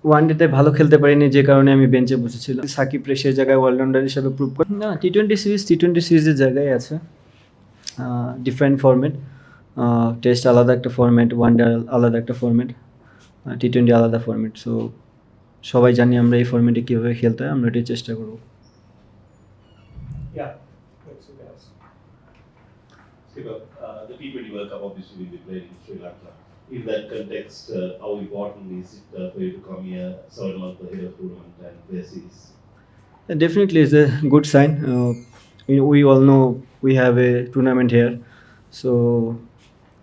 ওয়ানডেতে ভালো খেলতে পারিনি, যে কারণে আমি বেঞ্চে বসেছিলাম। সাকিব রে জায়গায় অলরাউন্ডার হিসেবে প্রুভ করে না। টি টোয়েন্টি সিরিজের জায়গায় আছে। ডিফারেন্ট ফরম্যাট, টেস্ট আলাদা একটা ফরম্যাট, ওয়ানডে আলাদা একটা ফরম্যাট, টি-20 আলাদা ফরম্যাট। সো সবাই জানি আমরা এই ফরম্যাটে কীভাবে খেলতে হয়, আমরা এটাই চেষ্টা করব। Yeah, that's what else. The T20 World Cup obviously will be played in Sri Lanka. In that context, how important is it for you to come here 7 months ahead of tournament and play series? Definitely, it's a good sign. We all know we have a tournament here, so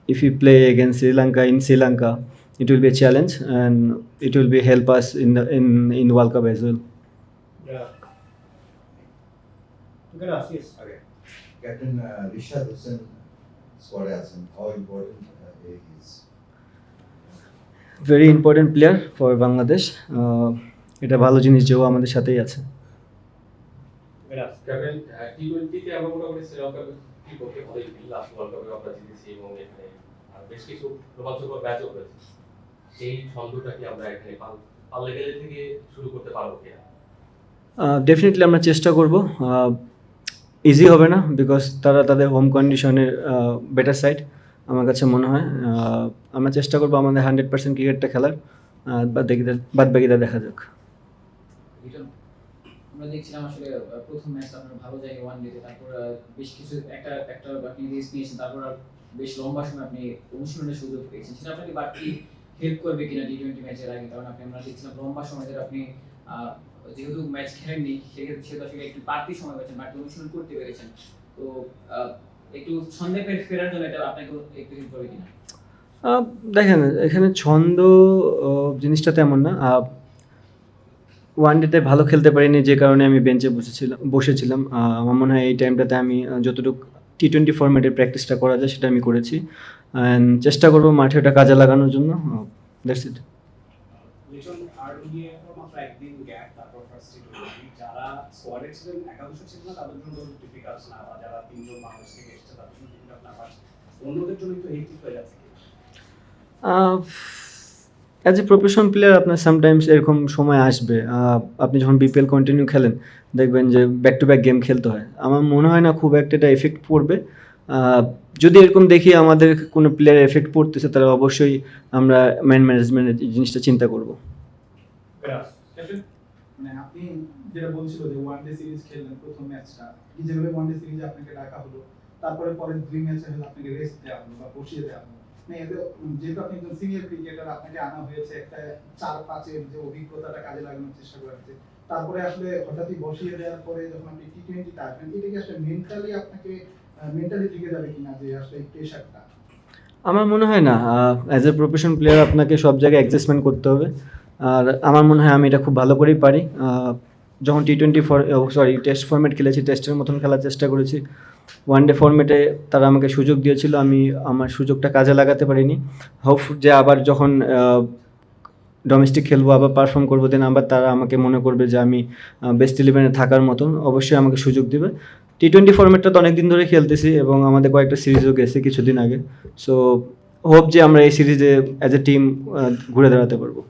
if we play against Sri Lanka in Sri Lanka, it will be a challenge and it will be help us in World Cup as well. Yeah. You can ask, yes. Okay. Captain Rishad Hussain squad action, how important he is? Very important player for Bangladesh. এটা ভালো জিনিস যে ও আমাদের সাথেই আছে। You can ask. Captain টি20তে আমরা মোটামুটি শ্রীলঙ্কার বিপক্ষে ভালোই খেলি, লাস্ট ওয়ার্ল্ড কাপে আমরা জিতেছি এবং এখানে বেশ কিছু রোমাঞ্চকর ম্যাচও হয়েছে। সেই ছন্দটা কি আমরা এখানে পাল্লে গেলে থেকে শুরু করতে পারবো কিনা? ডেফিনেটলি আমরা চেষ্টা করব। ইজি হবে না, বিকজ তারা তাদের হোম কন্ডিশনের বেটার সাইড আমার কাছে মনে হয়। আমরা চেষ্টা করবো আমাদের 100% ক্রিকেটটা খেলার, বাদ বাকিটা দেখা যাক। আমরা দেখছিলাম আসলে প্রথম ম্যাচ আপনারা ভালো জায়গায় ওয়ান ডেতে, তারপর বেশ কিছু একটা আপনি রেস্ট নিয়েছেন, তারপর বেশ লম্বা সময় আপনি অনুশীলনের সুযোগ পেয়েছেন। সেটা আপনাকে বাড়তি হেল্প করবে কিনা টি20 ম্যাচের আগে? কারণ আমরা দেখছিলাম লম্বা সময় ধরে আপনি যেহেতু ম্যাচ খেলেননি, সেক্ষেত্রে আসলে একটু বাড়তি সময় পেয়েছেন, বাড়তি অনুশীলন করতে পেরেছেন। তো একটু ছন্দে ফেরার জন্য এটা আপনাকে একটু হেল্প করবে কিনা? দেখেন, এখানে ছন্দ জিনিসটা তেমন না। ওয়ানডেতে ভালো খেলতে পারিনি, যে কারণে আমি বেঞ্চে বসেছিলাম। আমার মনে হয় এই টাইমটাতে আমি যতটুকু টি20 ফরম্যাটের প্র্যাকটিসটা করা যায় সেটা আমি করেছি, অ্যান্ড চেষ্টা করবো মাঠে ওটা কাজে লাগানোর জন্য। That's it. লিটন আর নিয়ে মাত্র একদিন গ্যাপ, তারপর ফার্স্ট টি20 যারা স্কোয়াডে ছিলেন, একাদশে ছিল না, তাদের জন্য ডিফিকাল্ট না, বা যারা তিনজন বাংলাদেশ থেকে এসেছে তাদের জন্য ডিফিকাল্ট না, বাট অন্যদের জন্য একটু হেক্টিক হয়ে যাচ্ছে। অ্যাজ এ প্রফেশনাল প্লেয়ার আপনার সামটাইমস এরকম সময় আসবে। আপনি যখন বিপিএল কন্টিনিউ খেলেন, দেখবেন যে ব্যাক টু ব্যাক গেম খেলতে হয়। আমার মনে হয় না খুব একটা এটা এফেক্ট পড়বে। যদি এরকম দেখি আমাদের কোনো প্লেয়ার এফেক্ট পড়তেছে, তাহলে অবশ্যই আমরা ম্যানেজমেন্টের জিনিসটা চিন্তা করব। মানে আপনি যেটা বলছিল যে ওয়ান ডে সিরিজ খেললেন প্রথম ম্যাচটা, কি যেভাবে ওয়ান ডে সিরিজে আপনাকে ডাকা হলো, তারপরে পরের 2 ম্যাচে হলো আপনাকে রেস্ট দেওয়া হলো বা বসিয়ে দেওয়া হলো, মানে যেহেতু আপনি একজন সিনিয়র ক্রিকেটার, আপনাকে আনা হয়েছে একটা 4-5-এর যে অভিজ্ঞতাটা কাজে লাগানোর চেষ্টা করতে, তারপরে আসলে হঠাৎই বসিয়ে দেওয়ার পরে যখন আপনি টি20তে আসবেন, এটা কি আসলে মেন্টালি টিকে যাবে কিনা যে আসলে এই প্রেশারটা? আমার মনে হয় না। অ্যাজ এ প্রফেশনাল প্লেয়ার আপনাকে সব জায়গায় অ্যাডজাস্টমেন্ট করতে হবে, আর আমার মনে হয় আমি এটা খুব ভালো করেই পারি। যখন টেস্ট ফরম্যাট খেলেছি, টেস্টের মতন খেলার চেষ্টা করেছি। ওয়ানডে ফরম্যাটে তারা আমাকে সুযোগ দিয়েছিল, আমি আমার সুযোগটা কাজে লাগাতে পারিনি। হোপ যে আবার যখন ডোমেস্টিক খেলবো, আবার পারফর্ম করবো, দেন আবার তারা আমাকে মনে করবে যে আমি বেস্ট ইলেভেনে থাকার মতন, অবশ্যই আমাকে সুযোগ দেবে। টি20 ফরম্যাটটা তো অনেক দিন ধরে খেলতেছি এবং আমাদের কয়েকটা সিরিজও গেছে কিছুদিন আগে। সো হোপ যে আমরা এই সিরিজে অ্যাজ এ টিম ঘুরে দাঁড়াতে পারবো।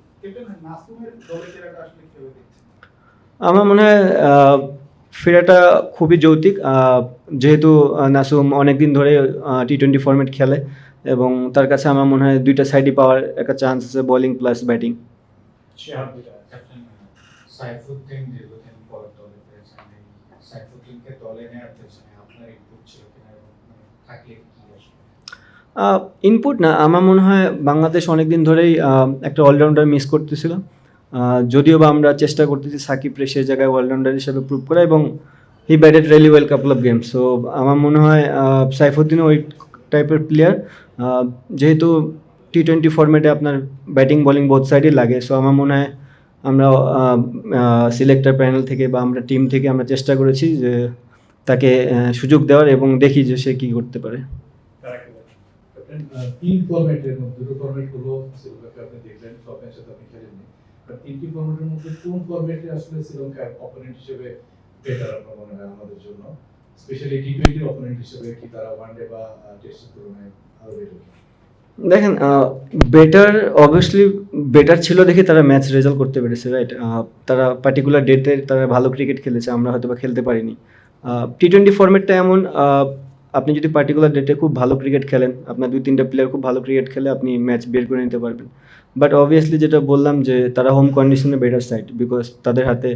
আমার মনে হয় ফেরাটা খুবই যৌক্তিক, যেহেতু নাসুম অনেক দিন ধরে টি20 ফরম্যাট খেলে এবং তার কাছে আমার মনে হয় দুইটা সাইডই পাওয়ার একটা চান্স আছে, bowling plus batting. Captain Saifuddin দীর্ঘদিন পর দলে পেয়েছেন, সাইফুদ্দিনকে দলে নেওয়ার পেছনে আপনার ইনপুট ছিল কিনা এবং থাকলে কি আসবে? ইনপুট না, আমার মনে হয় বাংলাদেশ অনেক দিন ধরেই একটা অলরাউন্ডার মিস করতেছিল। যদিও বা আমরা চেষ্টা করতেছি সাকিব রে জায়গায় অলরাউন্ডার হিসেবে প্রুভ করা, এবং he batted really well couple of games. So আমার মনে হয় সাইফুদ্দিনও ওই টাইপের প্লেয়ার। যেহেতু টি20 ফরম্যাটে আপনার ব্যাটিং বোলিং বোথ সাইডই লাগে, সো আমার মনে হয় আমরা সিলেক্টর প্যানেল থেকে বা আমরা টিম থেকে আমরা চেষ্টা করেছি যে তাকে সুযোগ দেওয়ার, এবং দেখি যে সে কী করতে পারে। তিন ফরম্যাটের মধ্যে দুটো ফরম্যাট হলো শ্রীলঙ্কাকে আপনি দেখলেন, সব ম্যাচে তো আপনি খেলেননি, বাট তিনটি ফরম্যাটের মধ্যে কোন ফরম্যাটে আসলে শ্রীলঙ্কার অপোনেন্ট হিসেবে বেটার আপনার মনে হয় আমাদের জন্য, স্পেশালি টি20 অপোনেন্ট হিসেবে কি তারা ওয়ানডে বা টেস্টের তুলনায় আরো বেটার? দেখেন বেটার অবভিয়াসলি বেটার ছিল দেখে তারা ম্যাচ রেজাল্ট করতে পেরেছে, রাইট? তারা পার্টিকুলার ডেটে তারা ভালো ক্রিকেট খেলেছে, আমরা হয়তো বা খেলতে পারিনি। টি-20 ফরম্যাটটা এমন, আপনি যদি পার্টিকুলার ডেটে খুব ভালো ক্রিকেট খেলেন, আপনার 2-3টা প্লেয়ার খুব ভালো ক্রিকেট খেলে আপনি ম্যাচ বের করে নিতে পারবেন। বাট অবভিয়াসলি যেটা বললাম যে তারা হোম কন্ডিশনে বেটার সাইড, বিকজ তাদের হাতে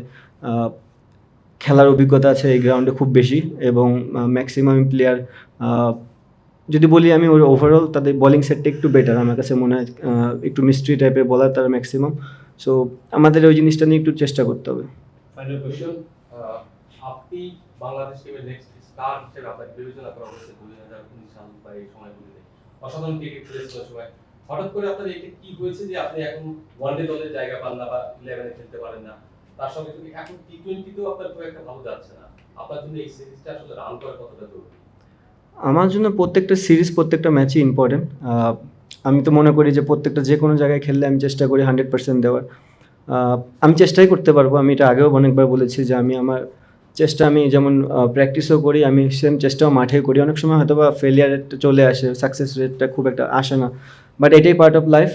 খেলার অভিজ্ঞতা আছে এই গ্রাউন্ডে খুব বেশি, এবং ম্যাক্সিমাম প্লেয়ার, যদি বলি আমি ওর ওভারঅল তাদের বোলিং সেটটা একটু বেটার আমার কাছে মনে হয়, একটু মিস্ট্রি টাইপের বলার তারা ম্যাক্সিমাম। সো আমাদের ওই জিনিসটা নিয়ে একটু চেষ্টা করতে হবে। ফাইনাল কোয়েশ্চন, আপনি বাংলাদেশ টিমের নেক্সট স্টার হিসেবে আপনাকে বিবেচনা করা হয়েছে 2019 সাল বা এই সময়গুলিতে। অসাধারণ ক্রিকেট খেলেছেন ওই সময়। হঠাৎ করে আপনার এটা কি হয়েছে যে আপনি এখন ওয়ানডে দলের জায়গা পান না বা 11-এ খেলতে পারেন না? তার সঙ্গে যদি এখন টি-20তেও আপনার খুব একটা ভালো যাচ্ছে না, আপনার জন্য এই সিরিজটা আসলে রান করা কতটা জরুরি? আমার জন্য প্রত্যেকটা সিরিজ, প্রত্যেকটা ম্যাচই ইম্পর্টেন্ট। আমি তো মনে করি যে প্রত্যেকটা যে কোনো জায়গায় খেললে আমি চেষ্টা করি 100% দেওয়ার। আমি চেষ্টাই করতে পারবো, আমি এটা আগেও অনেকবার বলেছি যে আমি আমার চেষ্টা, আমি যেমন প্র্যাকটিসও করি, আমি সেম চেষ্টাও মাঠে করি। অনেক সময় হয়তো বা ফেলিয়ার রেটটা চলে আসে, সাকসেস রেটটা খুব একটা আসে না, বাট এটাই পার্ট অফ লাইফ।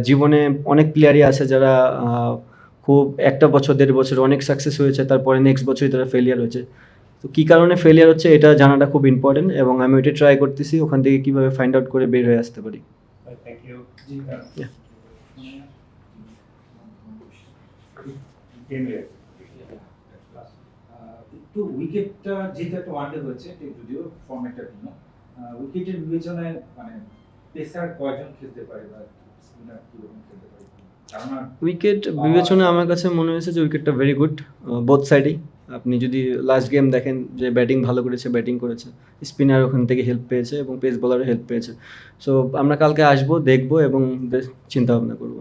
জীবনে অনেক প্লেয়ারই আছে যারা খুব একটা বছর 1.5 বছর অনেক সাকসেস হয়েছে, তারপরে নেক্সট বছরই তারা ফেলিয়ার হয়েছে। তো কী কারণে ফেলিয়ার হচ্ছে এটা জানাটা খুব ইম্পর্টেন্ট, এবং আমি ওইটা ট্রাই করতেছি ওখান থেকে কীভাবে ফাইন্ড আউট করে বের হয়ে আসতে পারি। Thank you. Yeah. একটু উইকেটটা যেহেতু একটা ওয়ানডে হয়েছে, যদিও ফর্মেটটা ভিন্ন, উইকেটের বিবেচনায় মানে পেসার কয়জন খেলতে পারে বা স্পিনার কিরকম খেলতে পারে? উইকেট বিবেচনা আমার কাছে মনে হয়েছে যে উইকেটটা ভেরি গুড বোথ সাইডেই। আপনি যদি লাস্ট গেম দেখেন যে ব্যাটিং ভালো করেছে, ব্যাটিং করেছে, স্পিনার ওখান থেকে হেল্প পেয়েছে এবং পেস বোলারও হেল্প পেয়েছে। সো আমরা কালকে আসবো, দেখবো এবং চিন্তা ভাবনা করবো।